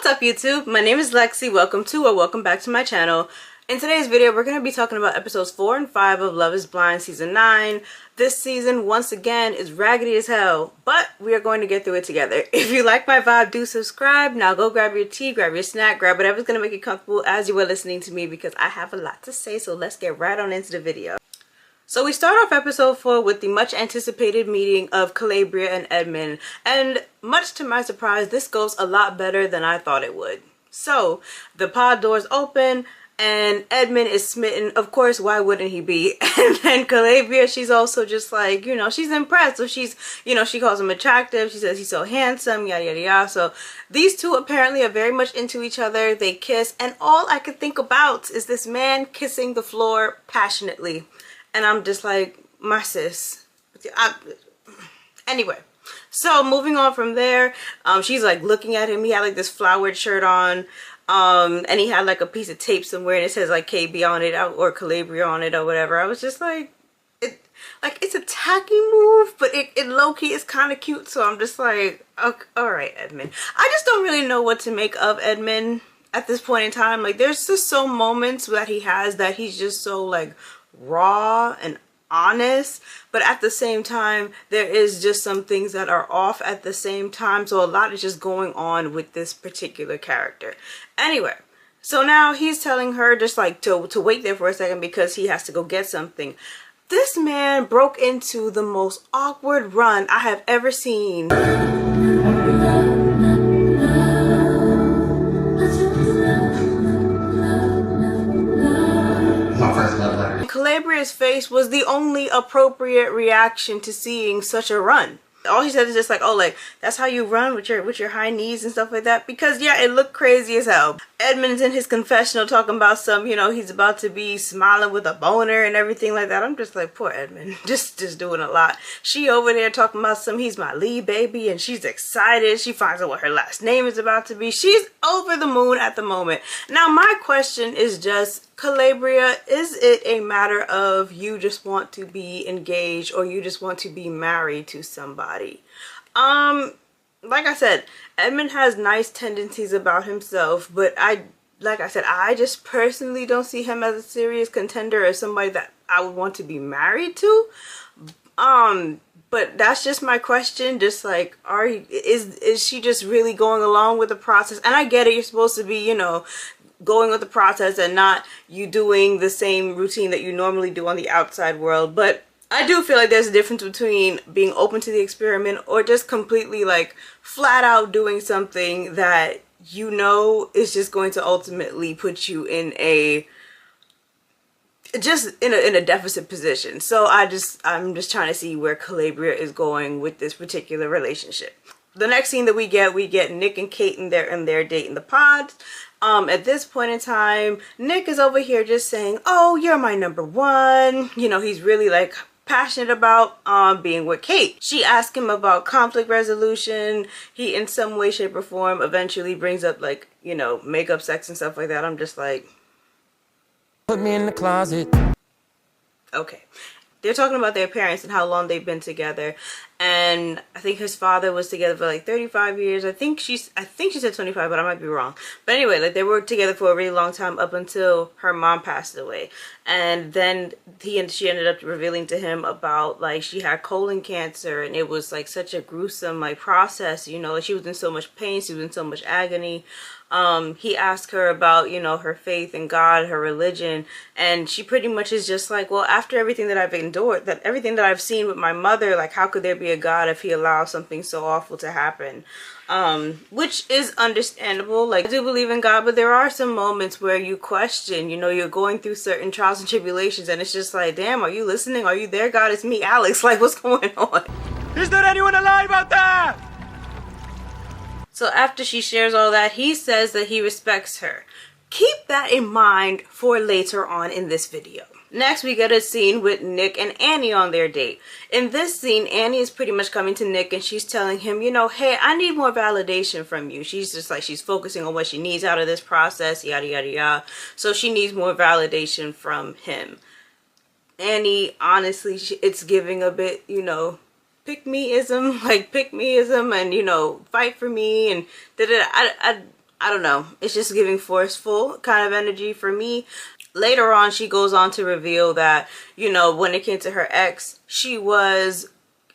What's up YouTube? My name is Lexi. Welcome back to my channel. In today's video we're going to be talking about episodes 4 and 5 of Love is Blind season 9. This season once again is raggedy as hell, but we are going to get through it together. If you like my vibe, do subscribe. Now go grab your tea, grab your snack, grab whatever's going to make you comfortable as you are listening to me because I have a lot to say, so let's get right on into the video. So we start off episode 4 with the much anticipated meeting of Calabria and Edmund, and much to my surprise this goes a lot better than I thought it would. So the pod doors open and Edmund is smitten. Of course, why wouldn't he be? And then Calabria, she's also just like, you know, she's impressed. So she's, you know, she calls him attractive. She says he's so handsome, yada yada yada. So these two apparently are very much into each other. They kiss, and all I could think about is this man kissing the floor passionately. And I'm just like, my sis. Anyway, so moving on from there, she's like looking at him. He had like this flowered shirt on, and he had like a piece of tape somewhere, and it says like KB on it or Calabria on it or whatever. I was just like, it's a tacky move, but it low-key is kind of cute. So I'm just like, okay, all right, Edmund. I just don't really know what to make of Edmund at this point in time. Like, there's just so moments that he has that he's just so like raw and honest, but at the same time there is just some things that are off at the same time. So a lot is just going on with this particular character. Anyway, so now he's telling her just like to wait there for a second because he has to go get something. This man broke into the most awkward run I have ever seen. Calabria's face was the only appropriate reaction to seeing such a run. All he said is just like, oh, like, that's how you run with your high knees and stuff like that. Because yeah, it looked crazy as hell. Edmund's in his confessional talking about some, you know, he's about to be smiling with a boner and everything like that. I'm just like, poor Edmund, just doing a lot. She over there talking about some, he's my lead baby, and she's excited. She finds out what her last name is about to be. She's over the moon at the moment. Now my question is just, Calabria, is it a matter of you just want to be engaged or you just want to be married to somebody? Like I said, Edmund has nice tendencies about himself, but like I said, I just personally don't see him as a serious contender or somebody that I would want to be married to. But that's just my question. Just like, is she just really going along with the process? And I get it, you're supposed to be, you know, going with the process and not you doing the same routine that you normally do on the outside world. But I do feel like there's a difference between being open to the experiment or just completely like flat out doing something that you know is just going to ultimately put you in a deficit position. So I'm just trying to see where Calabria is going with this particular relationship. The next scene that we get Nick and Kate in their date in the pod. At this point in time, Nick is over here just saying, oh, you're my number one. You know, he's really like passionate about being with Kate. She asks him about conflict resolution. He in some way, shape, or form eventually brings up like, you know, makeup, sex and stuff like that. I'm just like, put me in the closet. Okay. They're talking about their parents and how long they've been together, and I think his father was together for like 35 years. I think she said 25, but I might be wrong. But anyway, like they were together for a really long time up until her mom passed away, and then she ended up revealing to him about like she had colon cancer, and it was like such a gruesome like process. You know, like she was in so much pain, she was in so much agony. He asked her about, you know, her faith in God, her religion, and she pretty much is just like, well, after everything that I've endured, everything that I've seen with my mother, like how could there be a God if he allows something so awful to happen? Which is understandable. Like, I do believe in God, but there are some moments where you question, you know, you're going through certain trials and tribulations, and it's just like, damn, are you listening? Are you there, God? It's me, Alex. Like, what's going on? Is there anyone alive out there? So after she shares all that, he says that he respects her. Keep that in mind for later on in this video. Next, we get a scene with Nick and Annie on their date. In this scene, Annie is pretty much coming to Nick and she's telling him, you know, hey, I need more validation from you. She's just like, she's focusing on what she needs out of this process, yada, yada, yada. So she needs more validation from him. Annie, honestly, it's giving a bit, you know, pick-me-ism, like pick-me-ism and, you know, fight for me and da-da-da. I don't know. It's just giving forceful kind of energy for me. Later on, she goes on to reveal that, you know, when it came to her ex, she was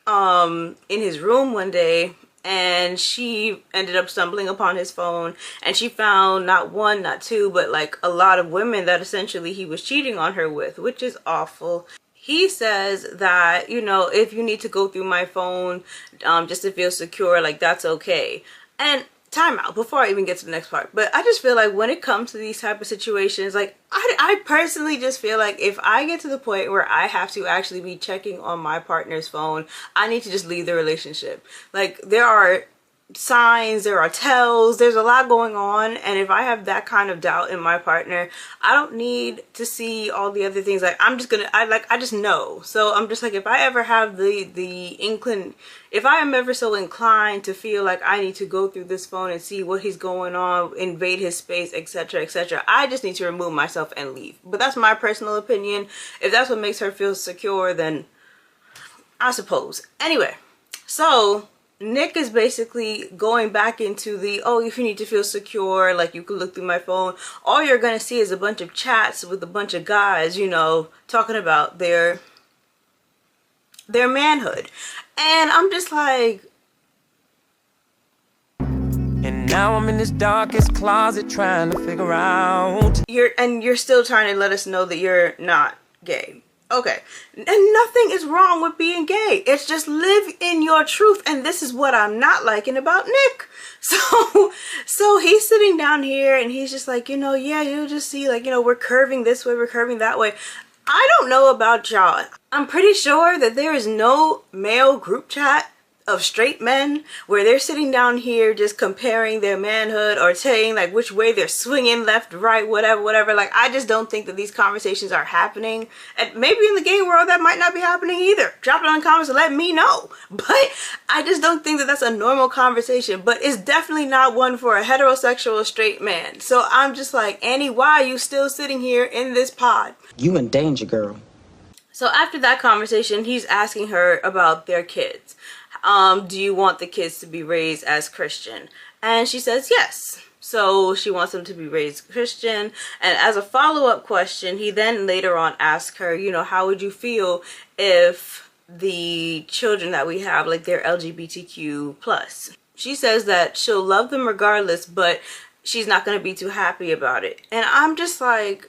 in his room one day and she ended up stumbling upon his phone and she found not one, not two, but like a lot of women that essentially he was cheating on her with, which is awful. He says that, you know, if you need to go through my phone just to feel secure, like that's okay. And time out before I even get to the next part, but I just feel like when it comes to these type of situations, like I personally just feel like if I get to the point where I have to actually be checking on my partner's phone, I need to just leave the relationship. Like there are signs, there are tells, there's a lot going on, and if I have that kind of doubt in my partner, I don't need to see all the other things. Like I just know. So I'm just like, if I ever have if I am ever so inclined to feel like I need to go through this phone and see what he's going on, invade his space, etc., etc., I just need to remove myself and leave. But that's my personal opinion. If that's what makes her feel secure, then I suppose. Anyway, so Nick is basically going back into the, oh, if you need to feel secure, like you can look through my phone. All you're gonna see is a bunch of chats with a bunch of guys, you know, talking about their manhood. And I'm just like, And now I'm in this darkest closet trying to figure out. you're still trying to let us know that you're not gay. Okay, and nothing is wrong with being gay. It's just live in your truth, and this is what I'm not liking about Nick. So he's sitting down here, and he's just like, you know, yeah, you'll just see, like, you know, we're curving this way, we're curving that way. I don't know about y'all. I'm pretty sure that there is no male group chat of straight men where they're sitting down here just comparing their manhood or saying like which way they're swinging, left, right, whatever. Like I just don't think that these conversations are happening. And maybe in the gay world that might not be happening either. Drop it in the comments and let me know. But I just don't think that that's a normal conversation. But it's definitely not one for a heterosexual straight man. So I'm just like, Annie, why are you still sitting here in this pod? You in danger, girl. So after that conversation, he's asking her about their kids. Do you want the kids to be raised as Christian? And she says yes. So she wants them to be raised Christian. And as a follow-up question, he then later on asks her, you know, how would you feel if the children that we have, like they're LGBTQ plus? She says that she'll love them regardless, but she's not going to be too happy about it. And I'm just like,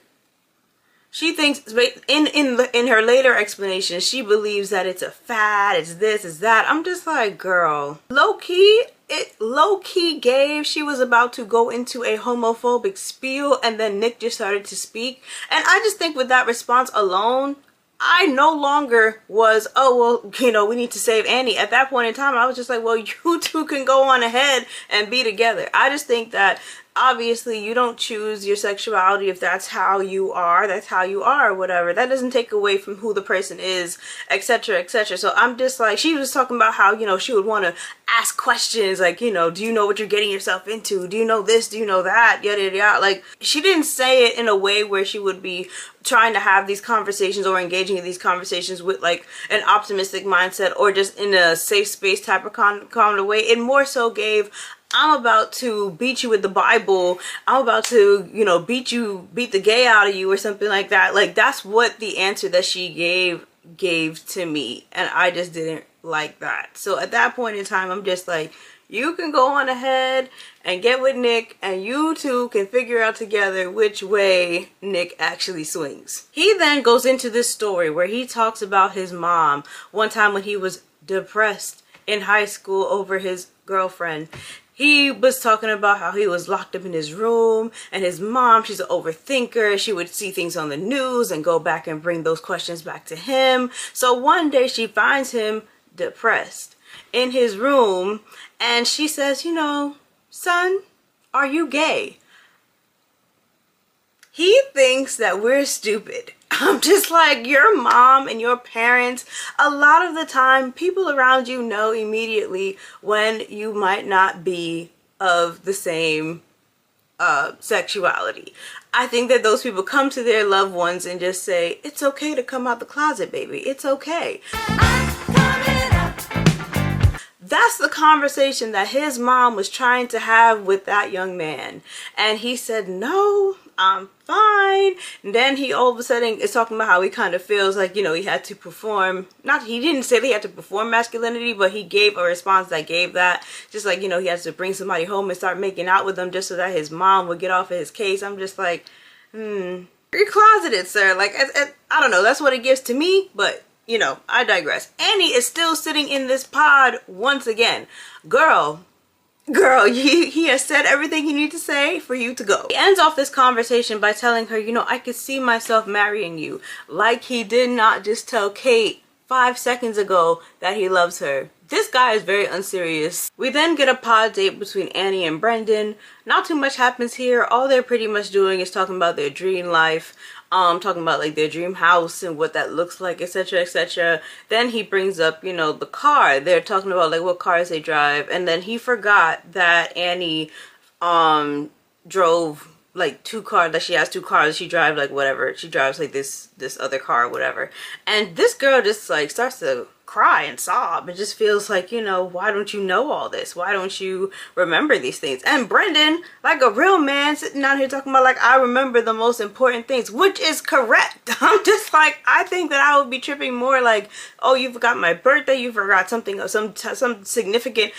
she thinks in her later explanation, she believes that it's a fad, it's this, it's that. I'm just like, girl, low key gave. She was about to go into a homophobic spiel, and then Nick just started to speak. And I just think with that response alone, I no longer was, oh, well, you know, we need to save Annie. At that point in time, I was just like, well, you two can go on ahead and be together. I just think that obviously you don't choose your sexuality. If that's how you are, that's how you are, whatever. That doesn't take away from who the person is, etc., etc. So I'm just like, she was talking about how, you know, she would want to ask questions like, you know, do you know what you're getting yourself into? Do you know this? Do you know that? Yada, yada, yada. Like, she didn't say it in a way where she would be trying to have these conversations or engaging in these conversations with like an optimistic mindset or just in a safe space type of kind of way. It more so gave, I'm about to beat you with the Bible. I'm about to, you know, beat the gay out of you or something like that. Like, that's what the answer that she gave to me. And I just didn't like that. So at that point in time, I'm just like, you can go on ahead and get with Nick, and you two can figure out together which way Nick actually swings. He then goes into this story where he talks about his mom one time when he was depressed in high school over his girlfriend. He was talking about how he was locked up in his room, and his mom, she's an overthinker. She would see things on the news and go back and bring those questions back to him. So one day she finds him depressed in his room, and she says, you know, son, are you gay? He thinks that we're stupid. I'm just like, your mom and your parents, a lot of the time, people around you know immediately when you might not be of the same sexuality. I think that those people come to their loved ones and just say, it's okay to come out the closet, baby. It's okay. That's the conversation that his mom was trying to have with that young man. And he said, no, I'm fine. And then he all of a sudden is talking about how he kind of feels like, you know, he had to perform, not, he didn't say that he had to perform masculinity, but he gave a response that gave that. Just like, you know, he has to bring somebody home and start making out with them just so that his mom would get off of his case. I'm just like, you're closeted, sir. Like, I don't know, that's what it gives to me, but you know, I digress. Annie is still sitting in this pod once again. Girl, he has said everything he needs to say for you to go. He ends off this conversation by telling her, you know, I could see myself marrying you. Like he did not just tell Kate 5 seconds ago that he loves her. This guy is very unserious. We then get a pod date between Annie and Brendan. Not too much happens here. All they're pretty much doing is talking about their dream life. Talking about like their dream house and what that looks like, etc, etc. Then he brings up, you know, the car. They're talking about like what cars they drive, and then he forgot that Annie drove like 2 cars, that she has 2 cars. She drives like whatever, she drives like this other car or whatever, and this girl just like starts to cry and sob. It just feels like, you know, why don't you know all this? Why don't you remember these things? And Brendan, like a real man, sitting down here talking about like, I remember the most important things, which is correct. I'm just like, I think that I would be tripping more like, oh, you forgot my birthday, you forgot something, some significant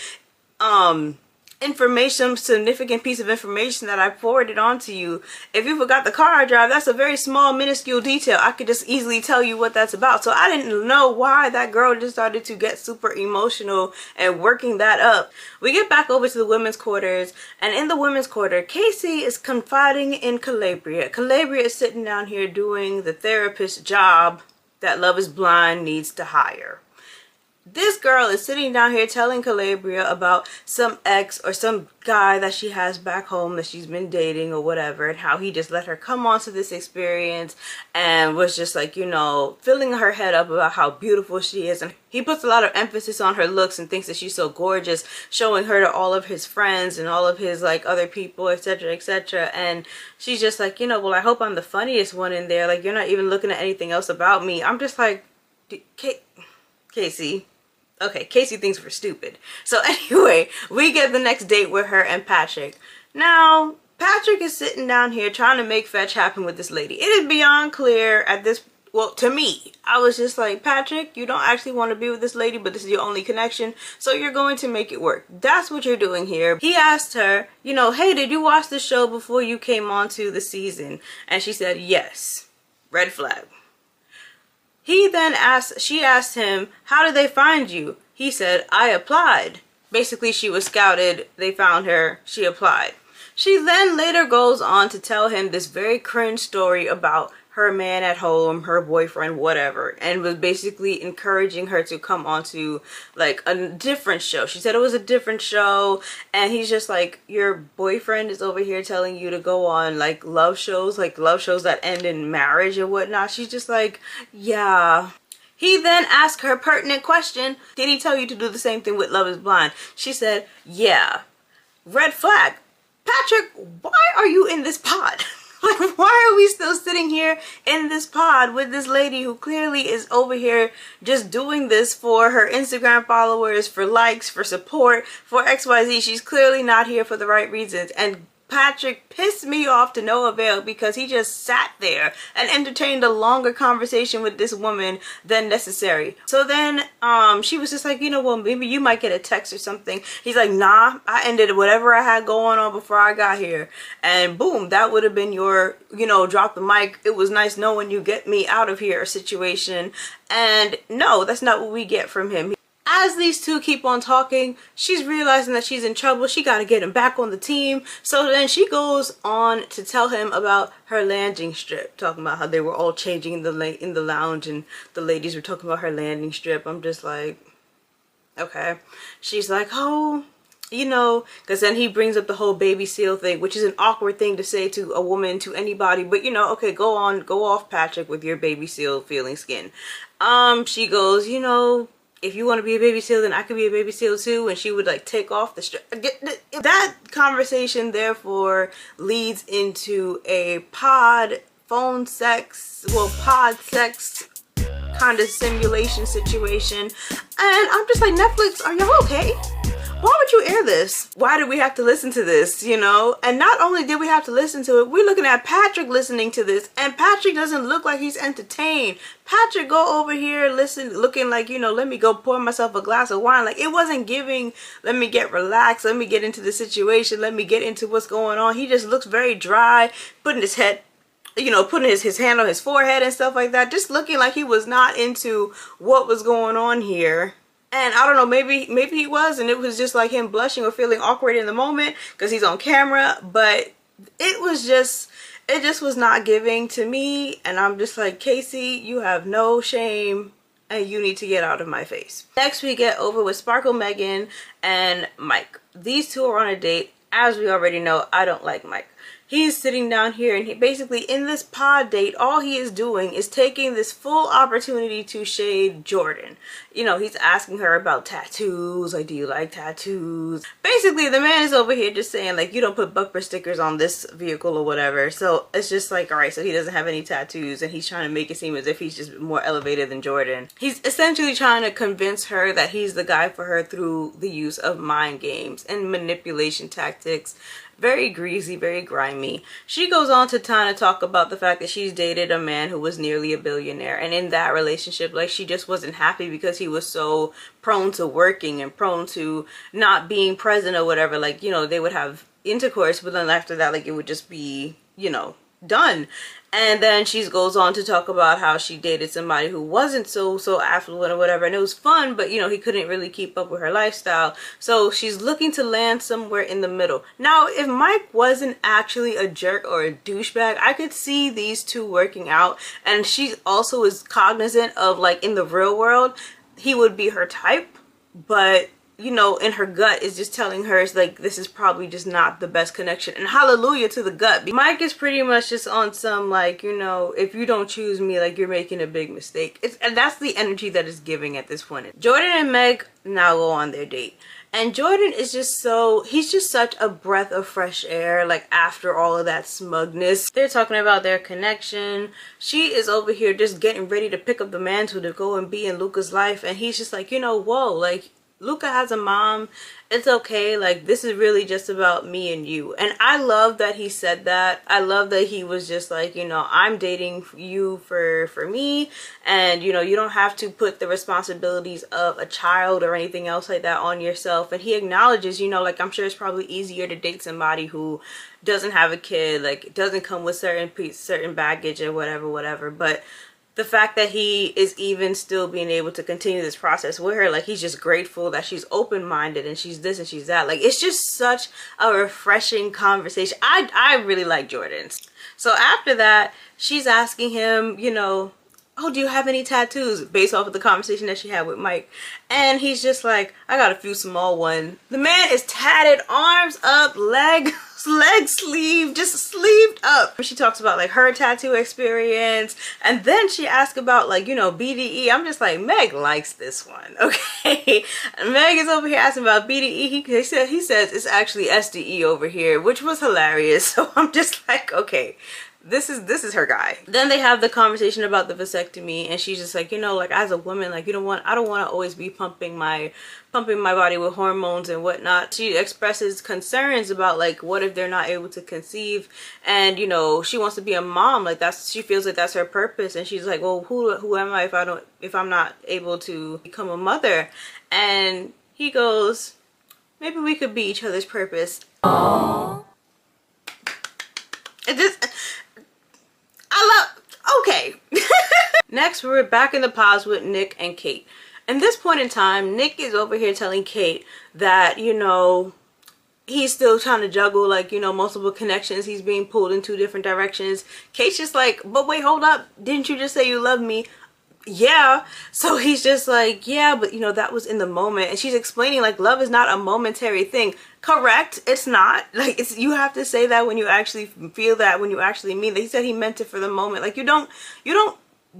information, significant piece of information that I forwarded on to you. If you forgot the car I drive, that's a very small, minuscule detail. I could just easily tell you what that's about. So I didn't know why that girl just started to get super emotional and working that up. We get back over to the women's quarters, and in the women's quarter, Casey is confiding in Calabria. Calabria is sitting down here doing the therapist job that Love is Blind needs to hire. This girl is sitting down here telling Calabria about some ex or some guy that she has back home that she's been dating or whatever, and how he just let her come onto this experience and was just like, you know, filling her head up about how beautiful she is. And he puts a lot of emphasis on her looks and thinks that she's so gorgeous, showing her to all of his friends and all of his like other people, etc, etc. And she's just like, you know, well, I hope I'm the funniest one in there. Like, you're not even looking at anything else about me. I'm just like, Casey. Okay, Casey thinks we're stupid. So anyway, we get the next date with her and Patrick. Now, Patrick is sitting down here trying to make fetch happen with this lady. It is beyond clear at this, well, to me, I was just like, Patrick, you don't actually want to be with this lady, but this is your only connection, so you're going to make it work. That's what you're doing here. He asked her, you know, hey, did you watch the show before you came onto the season? And she said, yes. Red flag. She asked him, how did they find you? He said, I applied. Basically, she was scouted, they found her, she applied. She then later goes on to tell him this very cringe story about her man at home, her boyfriend, whatever, and was basically encouraging her to come onto like a different show. She said it was a different show, and he's just like, your boyfriend is over here telling you to go on like love shows that end in marriage and whatnot. She's just like, yeah. He then asked her a pertinent question. Did he tell you to do the same thing with Love is Blind? She said, yeah. Red flag. Patrick, why are you in this pod? Like, why are we still sitting here in this pod with this lady who clearly is over here just doing this for her Instagram followers, for likes, for support, for XYZ? She's clearly not here for the right reasons. And Patrick pissed me off to no avail because he just sat there and entertained a longer conversation with this woman than necessary. So then she was just like, you know, well, maybe you might get a text or something. He's like, nah, I ended whatever I had going on before I got here. And boom, that would have been your, you know, drop the mic, it was nice knowing you, get me out of here situation. And no, that's not what we get from him. As these two keep on talking, she's realizing that she's in trouble. She got to get him back on the team. So then she goes on to tell him about her landing strip, talking about how they were all changing in the lounge and the ladies were talking about her landing strip. I'm just like, okay. She's like, oh, you know, because then he brings up the whole baby seal thing, which is an awkward thing to say to a woman, to anybody, but you know, okay, go off, Patrick, with your baby seal feeling skin. She goes, you know, if you want to be a baby seal, then I could be a baby seal too. And she would like take off the strip. That conversation therefore leads into a pod sex kind of simulation situation. And I'm just like, Netflix, are y'all okay? Why would you air this? Why did we have to listen to this, you know? And not only did we have to listen to it, we're looking at Patrick listening to this, and Patrick doesn't look like he's entertained. Patrick go over here looking like, you know, let me go pour myself a glass of wine. Like, it wasn't giving, let me get relaxed, let me get into the situation, let me get into what's going on. He just looks very dry, putting his head, you know, putting his hand on his forehead and stuff like that, just looking like he was not into what was going on here. And I don't know, maybe he was, and it was just like him blushing or feeling awkward in the moment because he's on camera. But it just was not giving to me. And I'm just like, Casey, you have no shame and you need to get out of my face. Next we get over with Sparkle Megan and Mike. These two are on a date. As we already know, I don't like Mike. He's sitting down here, and he basically, in this pod date, all he is doing is taking this full opportunity to shade Jordan. You know, he's asking her about tattoos, like, do you like tattoos? Basically, the man is over here just saying, like, you don't put bumper stickers on this vehicle or whatever. So it's just like, all right, so he doesn't have any tattoos, and he's trying to make it seem as if he's just more elevated than Jordan. He's essentially trying to convince her that he's the guy for her through the use of mind games and manipulation tactics. Very greasy, very grimy. She goes on to kind of talk about the fact that she's dated a man who was nearly a billionaire, and in that relationship, like, she just wasn't happy because he was so prone to working and prone to not being present or whatever. Like, you know, they would have intercourse, but then after that, like, it would just be, you know, done. And then she goes on to talk about how she dated somebody who wasn't so affluent or whatever, and it was fun, but, you know, he couldn't really keep up with her lifestyle. So she's looking to land somewhere in the middle. Now, if Mike wasn't actually a jerk or a douchebag, I could see these two working out, and she also is cognizant of, like, in the real world, he would be her type, but, you know, in her gut is just telling her, it's like, this is probably just not the best connection. And hallelujah to the gut. Mike is pretty much just on some, like, you know, if you don't choose me, like, you're making a big mistake. And that's the energy that is giving at this point. Jordan and Meg now go on their date. And Jordan is just he's just such a breath of fresh air, like, after all of that smugness. They're talking about their connection. She is over here just getting ready to pick up the mantle to go and be in Luca's life. And he's just like, you know, whoa, like, Luca has a mom. It's okay. Like, this is really just about me and you. And I love that he said that. I love that he was just like, you know, I'm dating you for me. And, you know, you don't have to put the responsibilities of a child or anything else like that on yourself. And he acknowledges, you know, like, I'm sure it's probably easier to date somebody who doesn't have a kid, like, doesn't come with certain baggage or whatever. But the fact that he is even still being able to continue this process with her, like, he's just grateful that she's open-minded and she's this and she's that. Like, it's just such a refreshing conversation. I really like Jordan's. So after that, she's asking him, you know, oh, do you have any tattoos? Based off of the conversation that she had with Mike. And he's just like, I got a few small ones. The man is tatted, arms up, leg sleeve, just sleeved up. She talks about, like, her tattoo experience, and then she asks about, like, you know, BDE. I'm just like, Meg likes this one, okay? And Meg is over here asking about BDE. He says it's actually SDE over here, which was hilarious. So I'm just like, okay, this is her guy. Then they have the conversation about the vasectomy, and she's just like, you know, like, as a woman, like, I don't want to always be pumping my body with hormones and whatnot. She expresses concerns about, like, what if they're not able to conceive, and, you know, she wants to be a mom. Like, she feels like that's her purpose. And she's like, well, who am I if I'm not able to become a mother? And he goes, maybe we could be each other's purpose. Aww. Okay. Next, we're back in the pods with Nick and Kate. At this point in time, Nick is over here telling Kate that, you know, he's still trying to juggle, like, you know, multiple connections. He's being pulled in 2 different directions. Kate's just like, but wait, hold up. Didn't you just say you love me? Yeah. So he's just like, yeah, but, you know, that was in the moment. And she's explaining, like, love is not a momentary thing. Correct. It's not. Like, you have to say that when you actually feel that, when you actually mean that. He said he meant it for the moment. Like, you don't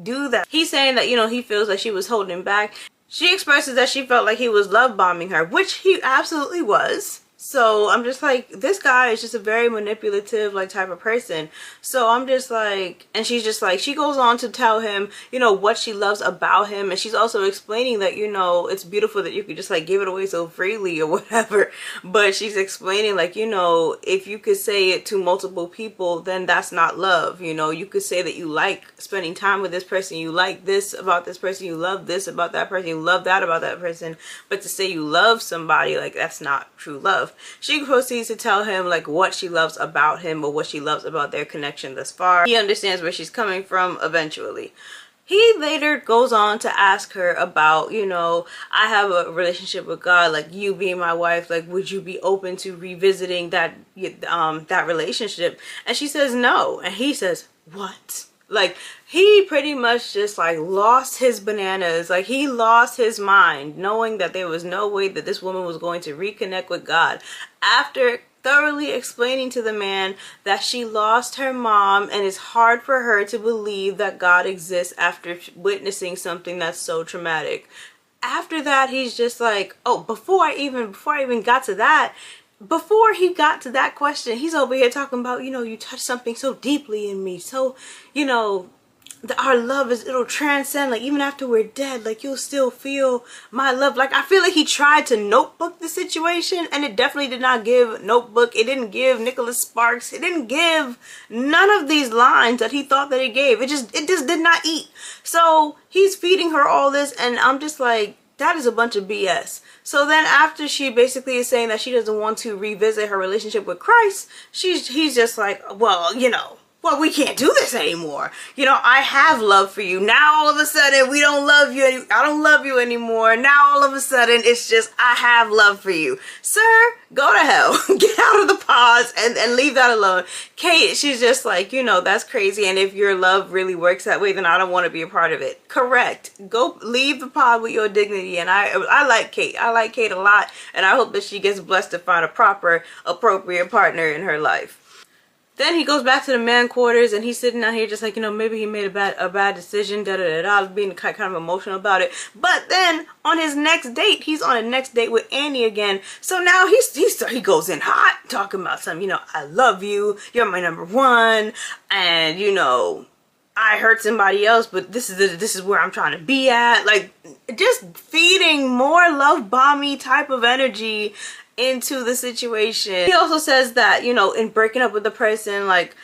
do that. He's saying that, you know, he feels like she was holding back. She expresses that she felt like he was love bombing her, which he absolutely was. So I'm just like, this guy is just a very manipulative like type of person. So I'm just like, and she's just like, she goes on to tell him, you know, what she loves about him, and she's also explaining that, you know, it's beautiful that you could just like give it away so freely or whatever. But she's explaining like, you know, if you could say it to multiple people, then that's not love. You know, you could say that you like spending time with this person, you like this about this person, you love this about that person, you love that about that person, but to say you love somebody, like, that's not true love. She proceeds to tell him like what she loves about him, or what she loves about their connection thus far. He understands where she's coming from eventually. He later goes on to ask her about, you know, I have a relationship with God, like you being my wife, like would you be open to revisiting that that relationship? And she says no. And he says, what? Like, he pretty much just like lost his bananas. Like, he lost his mind knowing that there was no way that this woman was going to reconnect with God after thoroughly explaining to the man that she lost her mom and it's hard for her to believe that God exists after witnessing something that's so traumatic. After that, he's just like, oh, before I even got to that, before he got to that question, he's over here talking about, you know, you touched something so deeply in me. So, you know, our love it'll transcend, like even after we're dead, like you'll still feel my love. Like, I feel like he tried to notebook the situation, and it definitely did not give notebook. It didn't give Nicholas Sparks. It didn't give none of these lines that he thought that it gave. It just did not eat. So he's feeding her all this, and I'm just like, that is a bunch of BS. So then after she basically is saying that she doesn't want to revisit her relationship with Christ, he's just like, well, you know, well, we can't do this anymore. You know, I have love for you. Now all of a sudden we don't love you. I don't love you anymore. Now all of a sudden it's just, I have love for you. Sir, go to hell. Get out of the pause and leave that alone. Kate, she's just like, you know, that's crazy. And if your love really works that way, then I don't want to be a part of it. Correct. Go leave the pod with your dignity. And I like Kate. I like Kate a lot. And I hope that she gets blessed to find a proper, appropriate partner in her life. Then he goes back to the man quarters, and he's sitting out here just like, you know, maybe he made a bad decision, being kind of emotional about it. But then on his next date, he's on a next date with Annie again. So now he goes in hot, talking about something, you know, I love you, you're my number one, and you know, I hurt somebody else, but this is where I'm trying to be at. Like, just feeding more love bomby type of energy into the situation. He also says that, you know, in breaking up with the person, like,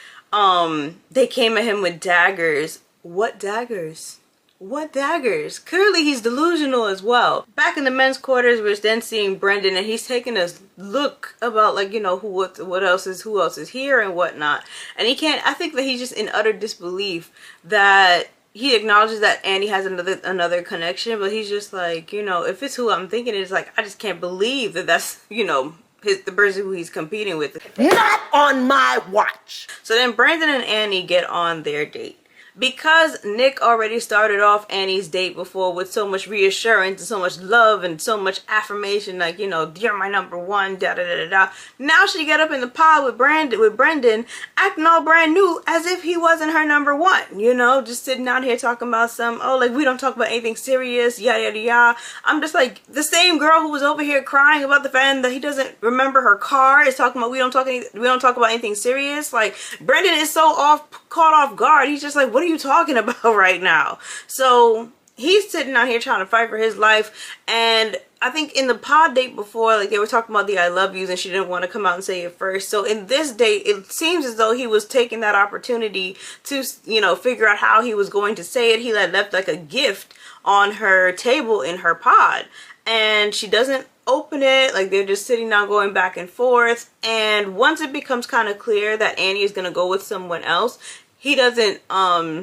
they came at him with daggers. What daggers? What daggers? Clearly he's delusional as well. Back in the men's quarters, we're then seeing Brendan, and he's taking a look about, like, you know, who else is here and whatnot. And he can't, I think that he's just in utter disbelief that he acknowledges that Annie has another connection, but he's just like, you know, if it's who I'm thinking, it's like, I just can't believe that that's, you know, the person who he's competing with. Not on my watch. So then Brandon and Annie get on their date. Because Nick already started off Annie's date before with so much reassurance and so much love and so much affirmation, like, you know, you're my number one, da da da da da. Now she got up in the pod with Brendan, acting all brand new as if he wasn't her number one, you know, just sitting out here talking about like, we don't talk about anything serious, yada yada yada. I'm just like, the same girl who was over here crying about the fact that he doesn't remember her car is talking about we don't talk about anything serious. Like, Brendan is so caught off guard. He's just like, what are you talking about right now? So he's sitting out here trying to fight for his life. And I think in the pod date before, like, they were talking about the I love yous, and she didn't want to come out and say it first. So in this date, it seems as though he was taking that opportunity to, you know, figure out how he was going to say it. He had left like a gift on her table in her pod, and she doesn't open it. Like, they're just sitting down going back and forth. And once it becomes kind of clear that Annie is gonna go with someone else, he doesn't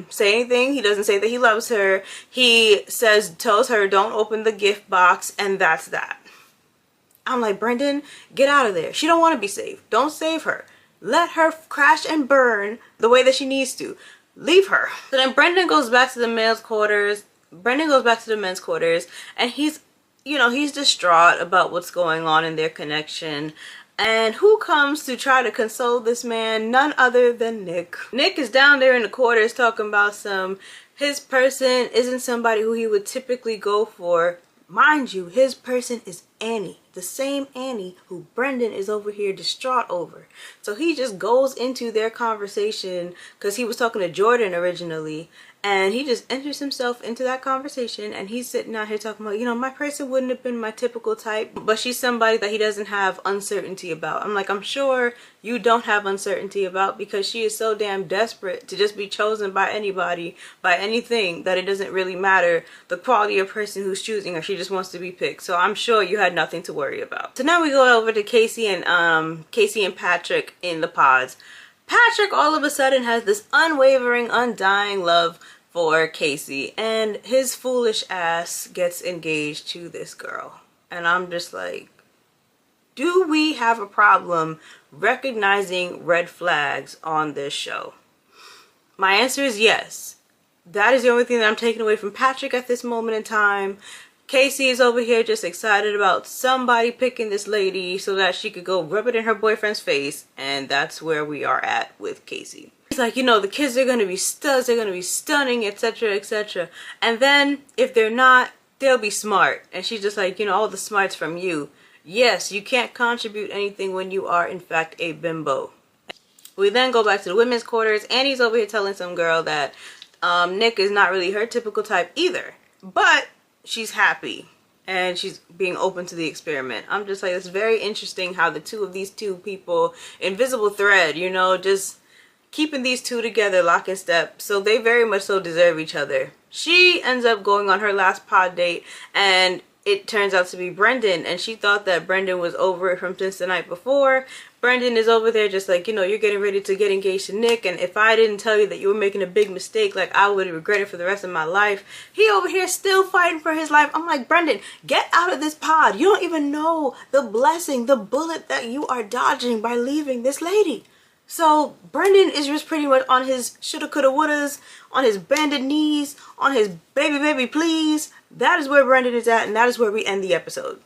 say anything. He doesn't say that he loves her. He tells her don't open the gift box, and that's that. I'm like, Brendan, get out of there. She don't want to be saved. Don't save her. Let her crash and burn the way that she needs to. Leave her. So then Brendan goes back to the men's quarters. And he's, you know, he's distraught about what's going on in their connection. And who comes to try to console this man? None other than Nick. Nick is down there in the quarters talking about his person isn't somebody who he would typically go for. mind you, his person is Annie, the same Annie who Brendan is over here distraught over. So he just goes into their conversation because he was talking to Jordan originally, and he just enters himself into that conversation, and he's sitting out here talking about, you know, my person wouldn't have been my typical type, but she's somebody that he doesn't have uncertainty about. I'm like, I'm sure you don't have uncertainty about, because she is so damn desperate to just be chosen by anybody, by anything, that it doesn't really matter the quality of person who's choosing her. She just wants to be picked. So I'm sure you had nothing to worry about. So now we go over to Casey and Patrick in the pods. Patrick all of a sudden has this unwavering, undying love for Casey, and his foolish ass gets engaged to this girl. And I'm just like, do we have a problem recognizing red flags on this show? My answer is yes. That is the only thing that I'm taking away from Patrick at this moment in time. Casey is over here just excited about somebody picking this lady so that she could go rub it in her boyfriend's face, and that's where we are at with Casey. He's like, you know, the kids are going to be studs, they're going to be stunning, etc, etc. And then if they're not, they'll be smart. And she's just like, you know, all the smarts from you. Yes, you can't contribute anything when you are in fact a bimbo. We then go back to the women's quarters. Annie's over here telling some girl that Nick is not really her typical type either, but she's happy and she's being open to the experiment. I'm just like, it's very interesting how the two of these two people, invisible thread, you know, just keeping these two together lock and step. So they very much so deserve each other. She ends up going on her last pod date, and it turns out to be Brendan, and she thought that Brendan was over it from since the night before. Brendan is over there just like, you know, you're getting ready to get engaged to Nick, and if I didn't tell you that you were making a big mistake, like, I would regret it for the rest of my life. He over here still fighting for his life. I'm like, Brendan, get out of this pod. You don't even know the blessing, the bullet that you are dodging by leaving this lady. So Brendan is just pretty much on his shoulda, coulda, wouldas, on his bended knees, on his baby, baby, please. That is where Brendan is at, and that is where we end the episode.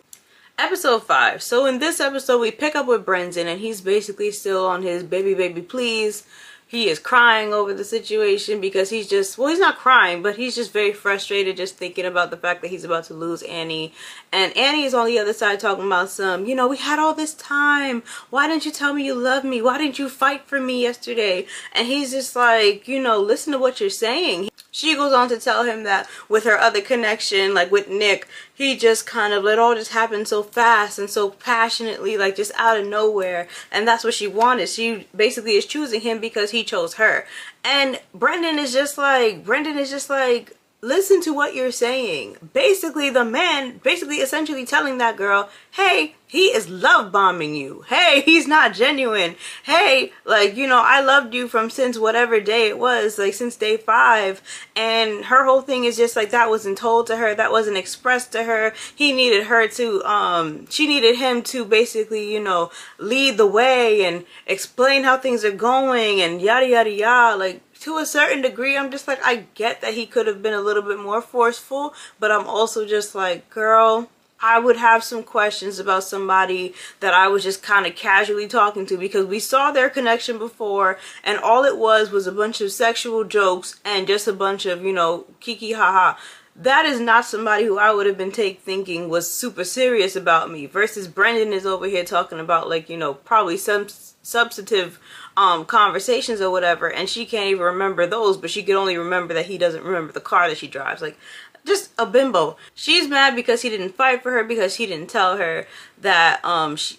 Episode 5. So in this episode, we pick up with Brendan, and he's basically still on his baby, baby, please. He is crying over the situation because he's just, well, he's not crying, but he's just very frustrated just thinking about the fact that he's about to lose Annie. And Annie is on the other side talking about some, you know, we had all this time. Why didn't you tell me you love me? Why didn't you fight for me yesterday? And he's just like, you know, listen to what you're saying. She goes on to tell him that with her other connection, like with Nick, he just kind of let all just happen so fast and so passionately, like just out of nowhere. And that's what she wanted. She basically is choosing him because he chose her. And Brendan is just like, listen to what you're saying. Basically, the man, essentially telling that girl, hey, he is love bombing you. Hey, he's not genuine. Hey, like, you know, I loved you from since whatever day it was, like since day 5. And her whole thing is just like, that wasn't told to her. That wasn't expressed to her. He needed her to, she needed him to basically, you know, lead the way and explain how things are going and yada, yada, yada. Like, to a certain degree, I'm just like, I get that he could have been a little bit more forceful, but I'm also just like, girl, I would have some questions about somebody that I was just kind of casually talking to, because we saw their connection before, and all it was a bunch of sexual jokes and just a bunch of, you know, kiki haha. That is not somebody who I would have been thinking was super serious about me, versus Brendan is over here talking about, like, you know, probably some substantive conversations or whatever, and she can't even remember those, but she could only remember that he doesn't remember the car that she drives. Like, just a bimbo. She's mad because he didn't fight for her, because he didn't tell her that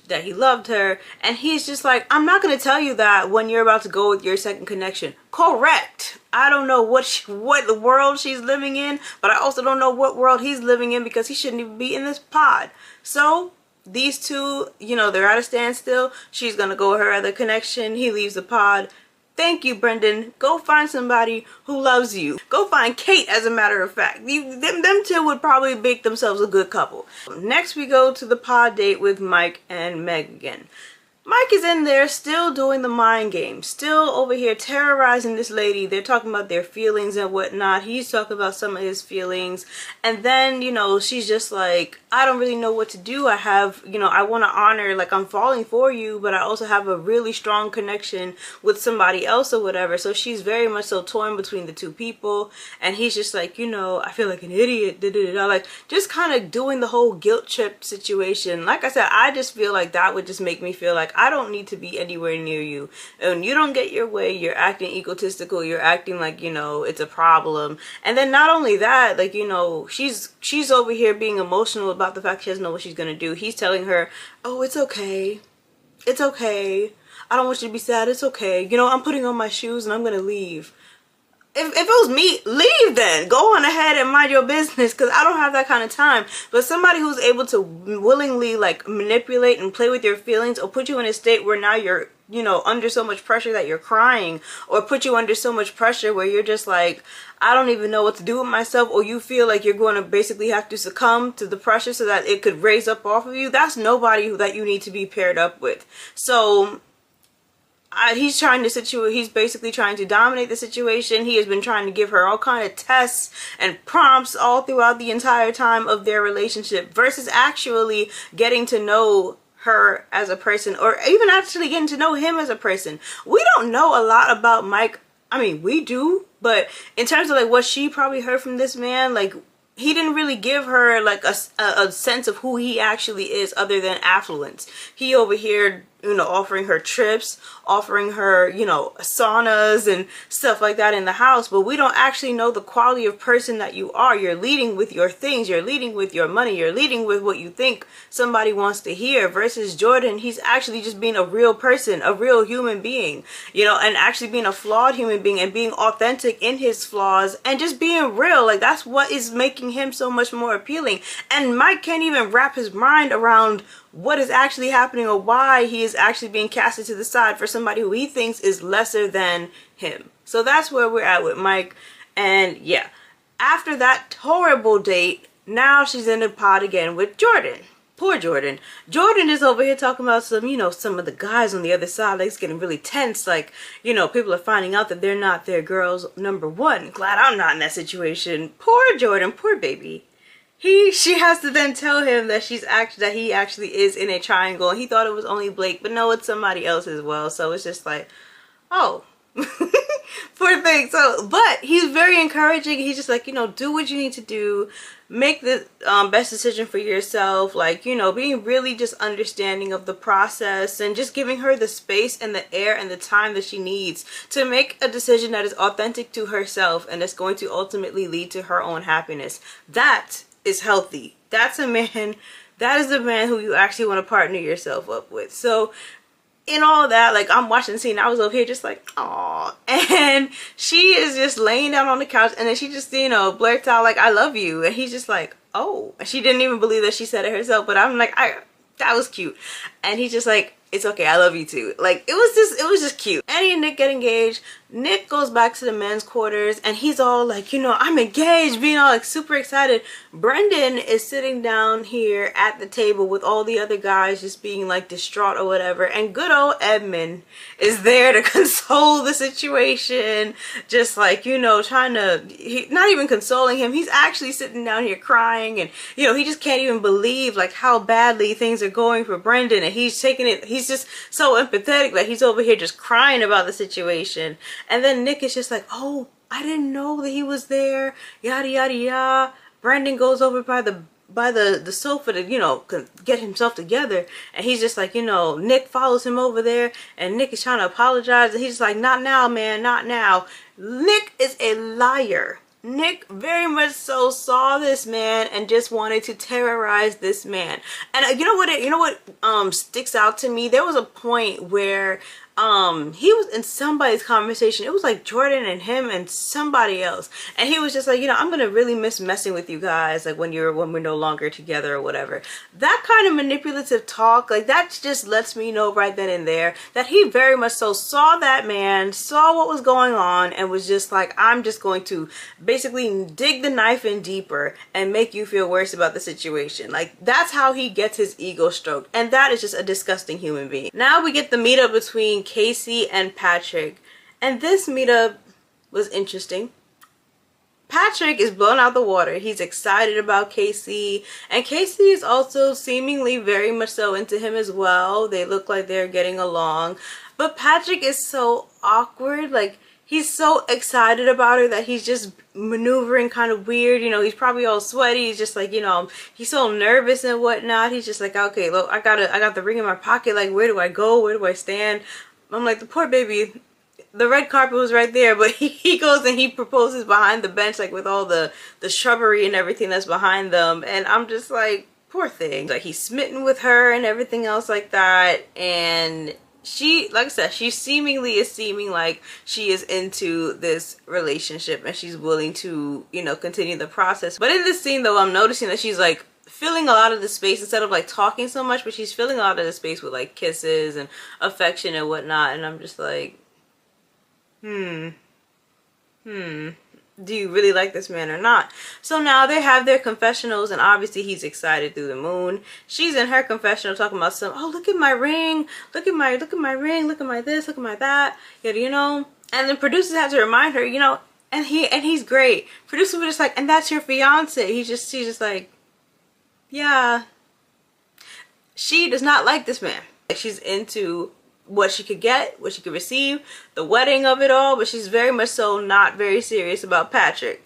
that he loved her, and he's just like, I'm not going to tell you that when you're about to go with your second connection. Correct. I don't know what the world she's living in, but I also don't know what world he's living in, because he shouldn't even be in this pod. So these two, you know, they're at a standstill. She's gonna go with her other connection. He leaves the pod. Thank you, Brendan. Go find somebody who loves you. Go find Kate, as a matter of fact. Them two would probably make themselves a good couple. Next, we go to the pod date with Mike and Meg again. Mike is in there still doing the mind game, still over here terrorizing this lady. They're talking about their feelings and whatnot. He's talking about some of his feelings. And then, you know, she's just like, I don't really know what to do. I have, you know, I want to honor, like, I'm falling for you, but I also have a really strong connection with somebody else or whatever. So she's very much so torn between the two people. And he's just like, you know, I feel like an idiot. Da, da, da, da. Like, just kind of doing the whole guilt trip situation. Like I said, I just feel like that would just make me feel like I don't need to be anywhere near you. And you don't get your way, you're acting egotistical, you're acting like, you know, it's a problem. And then not only that, like, you know, she's over here being emotional about the fact she doesn't know what she's gonna do. He's telling her, oh, it's okay. It's okay. I don't want you to be sad. It's okay. You know, I'm putting on my shoes and I'm gonna leave. If it was me, leave then. Go on ahead and mind your business, because I don't have that kind of time. But somebody who's able to willingly, like, manipulate and play with your feelings, or put you in a state where now you're, you know, under so much pressure that you're crying, or put you under so much pressure where you're just like, I don't even know what to do with myself, or you feel like you're going to basically have to succumb to the pressure so that it could raise up off of you, that's nobody that you need to be paired up with. So he's basically trying to dominate the situation. He has been trying to give her all kind of tests and prompts all throughout the entire time of their relationship, versus actually getting to know her as a person, or even actually getting to know him as a person. We don't know a lot about Mike. I mean, we do, but in terms of like what she probably heard from this man, like, he didn't really give her like a sense of who he actually is, other than affluence. He over here, you know, offering her trips, offering her, you know, saunas and stuff like that in the house, but we don't actually know the quality of person that you are. You're leading with your things, you're leading with your money, you're leading with what you think somebody wants to hear, versus Jordan, he's actually just being a real person, a real human being, you know, and actually being a flawed human being and being authentic in his flaws and just being real. Like, that's what is making him so much more appealing. And Mike can't even wrap his mind around what is actually happening, or why he is actually being casted to the side for somebody who he thinks is lesser than him. So that's where we're at with Mike. And yeah, after that horrible date, now she's in the pod again with Jordan. Poor Jordan. Jordan is over here talking about some, you know, some of the guys on the other side. Like, it's getting really tense. Like, you know, people are finding out that they're not their girl's number one. Glad I'm not in that situation. Poor Jordan. Poor baby. She has to then tell him that he actually is in a triangle, and he thought it was only Blake, but no, it's somebody else as well. So it's just like, oh, poor thing. So, but he's very encouraging. He's just like, you know, do what you need to do, make the best decision for yourself. Like, you know, being really just understanding of the process, and just giving her the space and the air and the time that she needs to make a decision that is authentic to herself, and that's going to ultimately lead to her own happiness. That is healthy. That's a man, that is the man who you actually want to partner yourself up with. So in all that, like, I'm watching the scene, I was over here just like, aw, and she is just laying down on the couch, and then she just, you know, blurts out like, I love you, and he's just like, oh, and she didn't even believe that she said it herself, but I'm like, that was cute. And he's just like, it's okay, I love you too. Like, it was just cute. Annie and Nick get engaged. Nick goes back to the men's quarters, and he's all like, you know, I'm engaged, being all like super excited. Brendan is sitting down here at the table with all the other guys, just being like distraught or whatever, and good old Edmund is there to console the situation, just like, you know, trying to, not even consoling him, he's actually sitting down here crying, and, you know, he just can't even believe like how badly things are going for Brendan, and he's taking it, he's just so empathetic that he's over here just crying about the situation. And then Nick is just like, oh, I didn't know that he was there, yada yada yada. Brandon goes over by the sofa to, you know, get himself together, and he's just like, you know, Nick follows him over there, and Nick is trying to apologize, and he's just like, not now, man, not now. Nick is a liar. Nick very much so saw this man and just wanted to terrorize this man. And you know what sticks out to me? There was a point where he was in somebody's conversation. It was like Jordan and him and somebody else, and he was just like, you know, I'm gonna really miss messing with you guys, like when we're no longer together or whatever. That kind of manipulative talk, like that just lets me know right then and there that he very much so saw that man, saw what was going on, and was just like, I'm just going to basically dig the knife in deeper and make you feel worse about the situation. Like that's how he gets his ego stroked, and that is just a disgusting human being. Now we get the meetup between Casey and Patrick, and this meetup was interesting. Patrick is blown out the water. He's excited about Casey, and Casey is also seemingly very much so into him as well. They look like they're getting along, but Patrick is so awkward. Like he's so excited about her that he's just maneuvering kind of weird. You know, he's probably all sweaty. He's just like, you know, he's so nervous and whatnot. He's just like, okay, look, I got the ring in my pocket. Like, where do I go? Where do I stand? I'm like, the poor baby. The red carpet was right there, but he goes and he proposes behind the bench, like with all the shrubbery and everything that's behind them. And I'm just like, poor thing. Like he's smitten with her and everything else like that. And she, like I said, she seemingly is seeming like she is into this relationship and she's willing to, you know, continue the process. But in this scene though, I'm noticing that she's like filling a lot of the space instead of like talking so much, but she's filling a lot of the space with like kisses and affection and whatnot. And I'm just like, do you really like this man or not? So now they have their confessionals, and obviously he's excited through the moon. She's in her confessional talking about some, oh, look at my ring, look at my ring, look at my this, look at my that, you know. And then producers have to remind her, you know, and he's great. Producers were just like, and that's your fiance. She's just like, yeah. She does not like this man. Like she's into what she could get, what she could receive, the wedding of it all, but she's very much so not very serious about Patrick.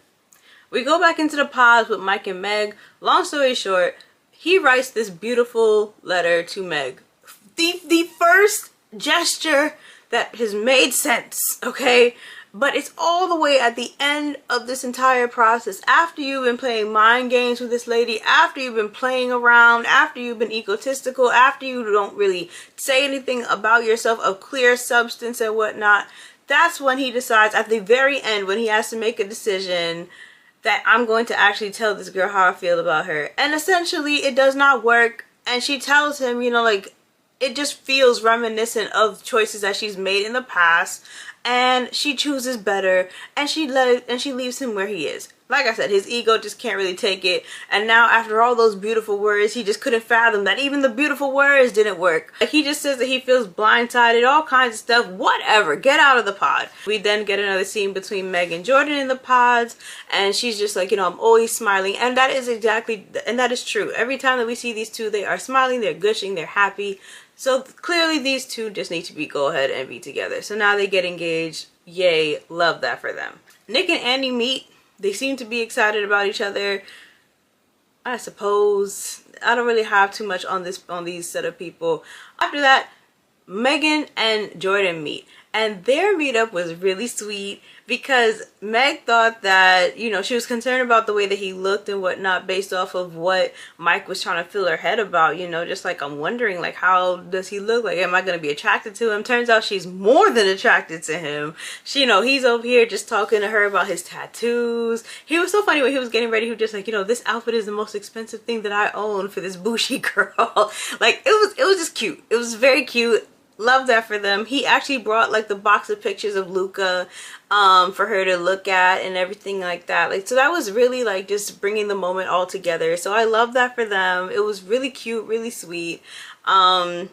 We go back into the pods with Mike and Meg. Long story short, he writes this beautiful letter to Meg. The first gesture that has made sense, okay? But it's all the way at the end of this entire process. After you've been playing mind games with this lady, after you've been playing around, after you've been egotistical, after you don't really say anything about yourself of clear substance and whatnot, that's when he decides at the very end, when he has to make a decision, that I'm going to actually tell this girl how I feel about her. And essentially it does not work. And she tells him, you know, like, it just feels reminiscent of choices that she's made in the past. And she chooses better, and she leaves him where he is. Like I said, his ego just can't really take it. And now after all those beautiful words, he just couldn't fathom that even the beautiful words didn't work. Like he just says that he feels blindsided, all kinds of stuff. Whatever, get out of the pod. We then get another scene between Meg and Jordan in the pods, and she's just like, you know, I'm always smiling. And that is true. Every time that we see these two, they are smiling, they're gushing, they're happy. So clearly these two just need to go ahead and be together. So now they get engaged. Yay, love that for them. Nick and Andy meet. They seem to be excited about each other. I suppose. I don't really have too much on these set of people. After that, Megan and Jordan meet. And their meetup was really sweet because Meg thought that, you know, she was concerned about the way that he looked and whatnot based off of what Mike was trying to fill her head about, you know, just like, I'm wondering, like, how does he look? Like, am I going to be attracted to him? Turns out she's more than attracted to him. She, you know, he's over here just talking to her about his tattoos. He was so funny when he was getting ready. He was just like, you know, this outfit is the most expensive thing that I own for this bushy girl. Like, it was just cute. It was very cute. Love that for them. He actually brought like the box of pictures of Luca for her to look at and everything like that. Like, so that was really like just bringing the moment all together. So I love that for them. It was really cute, really sweet. They're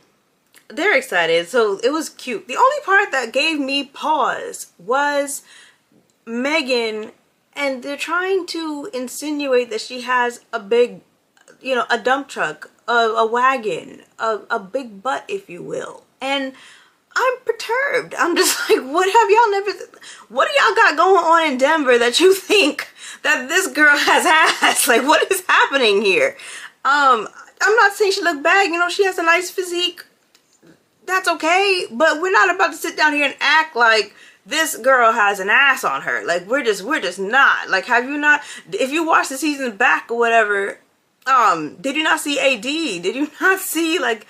excited, so it was cute. The only part that gave me pause was Megan, and they're trying to insinuate that she has a big, you know, a dump truck, a wagon, a big butt, if you will. And I'm perturbed. I'm just like, what do y'all got going on in Denver that you think that this girl has ass? Like, what is happening here? I'm not saying she looked bad. You know, she has a nice physique. That's okay. But we're not about to sit down here and act like this girl has an ass on her. Like, we're just not. Like, have you not, if you watch the season back or whatever, did you not see AD? Did you not see, like,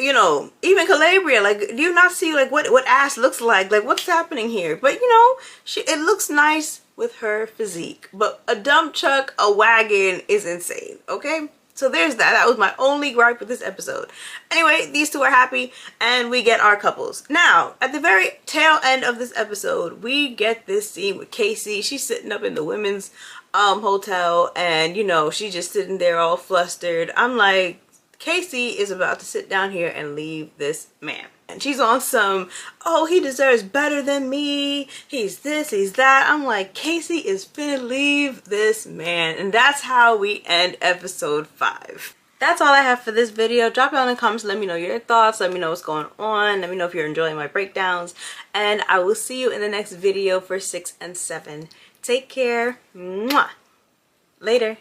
you know, even Calabria, like, do you not see like what ass looks like? Like, what's happening here? But you know, it looks nice with her physique. But a dump truck, a wagon is insane, okay? So there's that. That was my only gripe with this episode. Anyway, these two are happy and we get our couples. Now, at the very tail end of this episode, we get this scene with Casey. She's sitting up in the women's hotel and, you know, she's just sitting there all flustered. I'm like, Casey is about to sit down here and leave this man. And she's on some, oh, he deserves better than me. He's this, he's that. I'm like, Casey is finna leave this man. And that's how we end episode 5. That's all I have for this video. Drop down in the comments. Let me know your thoughts. Let me know what's going on. Let me know if you're enjoying my breakdowns. And I will see you in the next video for 6 and 7. Take care. Mwah. Later.